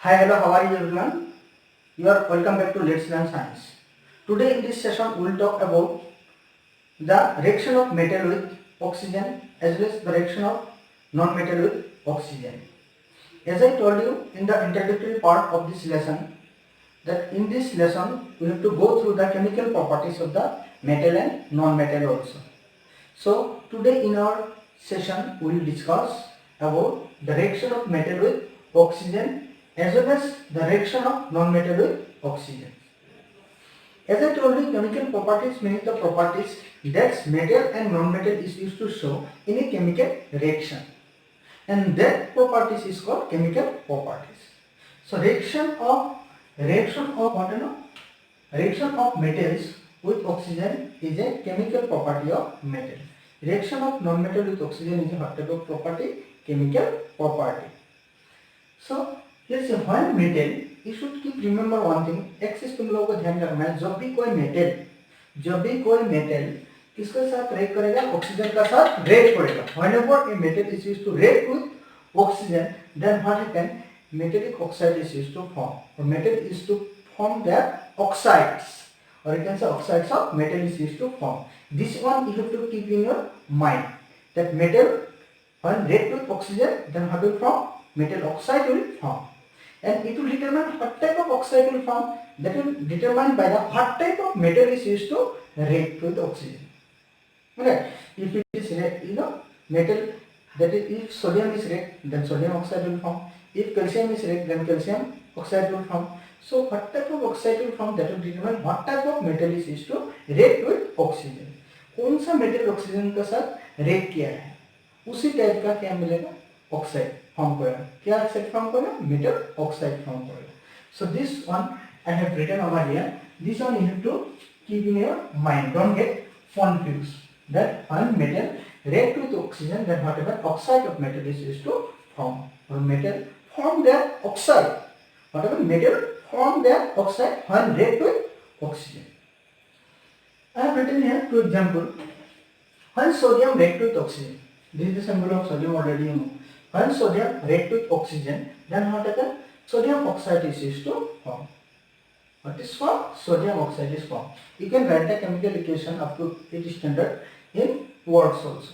Hi, hello, how are you everyone? You are welcome back to Let's Learn Science. Today in this session we will talk about the reaction of metal with oxygen as well as the reaction of non-metal with oxygen. As I told you in the introductory part of this lesson that in this lesson we have to go through the chemical properties of the metal and non-metal also. So today in our session we will discuss about the reaction of metal with oxygen as well as the reaction of non-metal with oxygen. As I told you, chemical properties means the properties that metal and non-metal is used to show in a chemical reaction, and that properties is called chemical properties. So reaction of what you know? Reaction of metals with oxygen is a chemical property of metal. Reaction of non-metal with oxygen is a what type of property? Chemical property. So here's a one metal. You should keep remember one thing. Axis तुम लोगों को ध्यान रखना है जब भी कोई metal किसके साथ रिएक्ट करेगा ऑक्सीजन का साथ रिएक्ट करेगा whenever a metal is used to react with oxygen then what happen metallic oxide is used to form or metal is to form their oxides or you can say oxides of metal is used to form. This one you have to keep in your mind that metal when react with oxygen then what will form metal oxide will form, and it will determine what type of oxide will form, that will determine by the what type of metal is used to react with oxygen. Okay, if it is metal, that is if sodium is react then sodium oxide will form, if calcium is react then calcium oxide will form. So what type of oxide will form, that will determine what type of metal is used to react with oxygen. कौन सा metal oxygen के साथ react किया है उसी type का क्या मिलेगा ऑक्साइड फॉर्म करेगा. क्या ऑक्साइड फॉर्म करेगा मेटल ऑक्साइड फॉर्म करेगा. So this one I have written over here. This one you have to keep in your mind. Don't get confused that when metal react with oxygen then whatever oxide of metal is used to form or metal form their oxide, whatever metal form their oxide when react with oxygen. I have written here two example. When sodium react with oxygen, this is the symbol of sodium already you know. When sodium react with oxygen then what happen sodium oxide is used to form. What is formed? Sodium oxide is formed. You can write the chemical equation up to 8 standard in words also.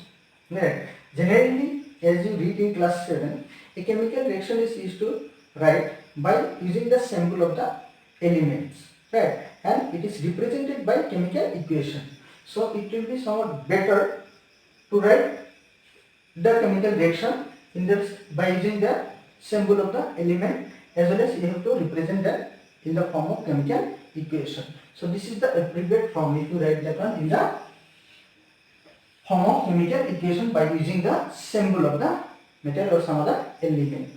Right. Generally, as you read in class 7, a chemical reaction is used to write by using the symbol of the elements. Right. And it is represented by chemical equation. So it will be somewhat better to write the chemical reaction in this by using the symbol of the element as well as you have to represent that in the form of chemical equation. So this is the abbreviated form if you write that one in the form of chemical equation by using the symbol of the metal or some other element.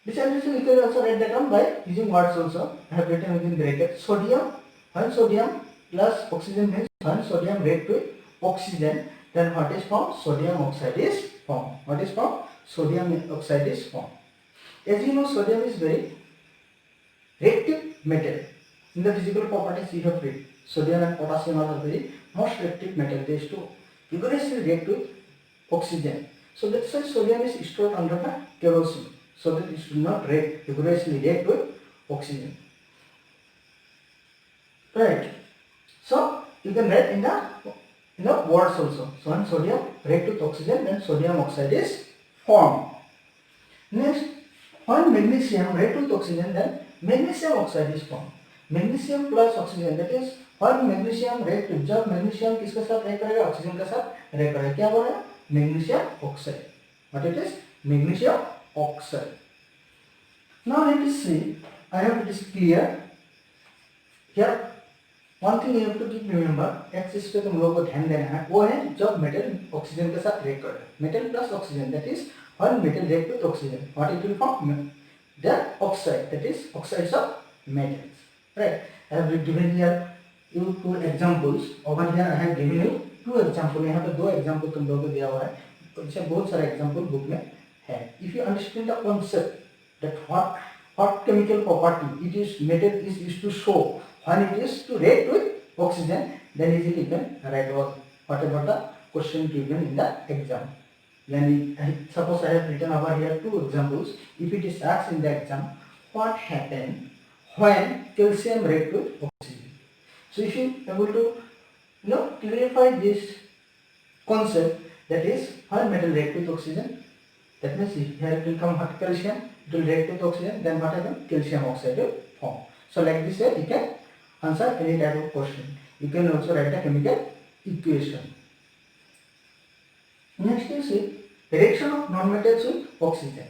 This equation you can also write that one by using words also. I have written within bracket sodium. When sodium plus oxygen means when sodium react with oxygen then what is formed? Sodium oxide is formed. What is formed? Sodium oxide is formed. As you know sodium is very reactive metal. In the physical properties you have read sodium and potassium are the very most reactive metal. They used to vigorously react with oxygen. So that's why sodium is stored under the kerosene so that it should not vigorously react with oxygen. Right. So you can write in the words also. So when sodium react with oxygen then sodium oxide is formed. Next, when magnesium react with oxygen then magnesium oxide is formed. Magnesium plus oxygen, that is when magnesium react with, जब magnesium किसके साथ react करेगा oxygen के साथ react करेगा क्या बनेगा magnesium oxide. What it is? Magnesium oxide. Now let us see. I hope it is clear. Here one thing you have to keep remember, axis पे तुम लोगों को ध्यान देना है वो है जब मेटल ऑक्सीजन के साथ react करेगा. Metal plus oxygen, that is when metal react with oxygen, what it will form? The oxide, that is oxides of metals. Right. I have given here you two examples. Over here I have given you two examples. यहाँ पे दो example तुम लोगों को दिया हुआ है. इससे बहुत सारे example book में है. If you understand the concept that what chemical property it is metal is used to show when it is to react with oxygen, then easily you can write whatever the question given in the exam. Then suppose I have written over here two examples. If it is asked in the exam, what happen when calcium react with oxygen. So if you able to clarify this concept, that is when metal react with oxygen, that means here it will come hot calcium, it will react with oxygen, then what happen? Calcium oxide will form. So like this way you can answer any type of question. You can also write a chemical equation. Next you see reaction of non-metals with oxygen.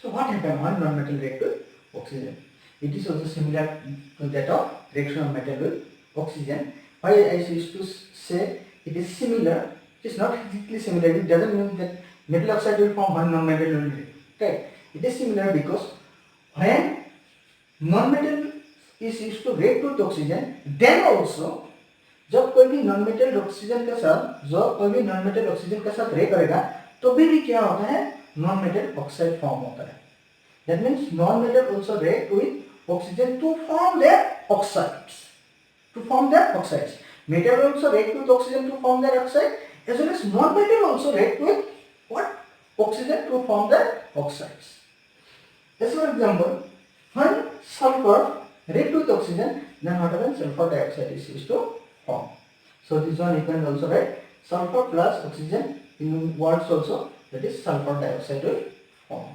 So what happens when non-metal react with oxygen? It is also similar to that of reaction of metal with oxygen. Why I used to say it is similar? It is not exactly similar. It doesn't mean that metal oxide will form when non-metal will react. Right? It is similar because when non-metal is used to react with oxygen, then also जब कोई भी non metal oxygen के साथ react करेगा तो भी क्या होता है? नॉन मेटल ऑक्साइड फॉर्म होता है. That means non metal also react with oxygen to form their oxides. Metal also react with oxygen to form their oxide, as well as non-metal also react with what? Oxygen to form their oxides. As for example, when sulfur react with oxygen, then what happens? Sulfur dioxide is used to form. So this one you can also write sulfur plus oxygen in words also, that is sulfur dioxide will form.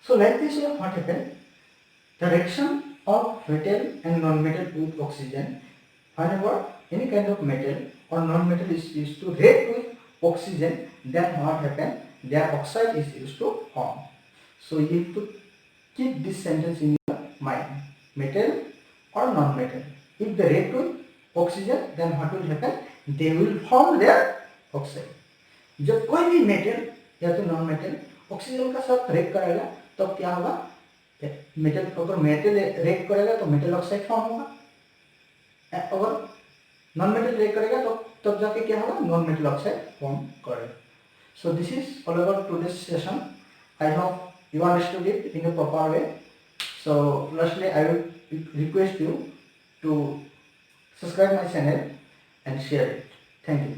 So like this what happens? The reaction of metal and non-metal with oxygen, whenever any kind of metal or non-metal is used to react with oxygen, then what happens? Their oxide is used to form. So you have to keep this sentence in your mind. Metal or non-metal, if they react with oxygen, then what will happen? They will form their oxide. जब कोई भी metal या तो non metal oxygen का साथ react करेगा तो क्या होगा? मेटल अगर मेटल रिएक्ट करेगा तो मेटल ऑक्साइड फॉर्म होगा. अगर नॉन मेटल रिएक्ट करेगा तो तब जाके क्या होगा? नॉन मेटल ऑक्साइड फॉर्म करेगा. So this is all about today's session. I hope you understood it in a proper way. So lastly, I will request you to subscribe my channel and share it. Thank you.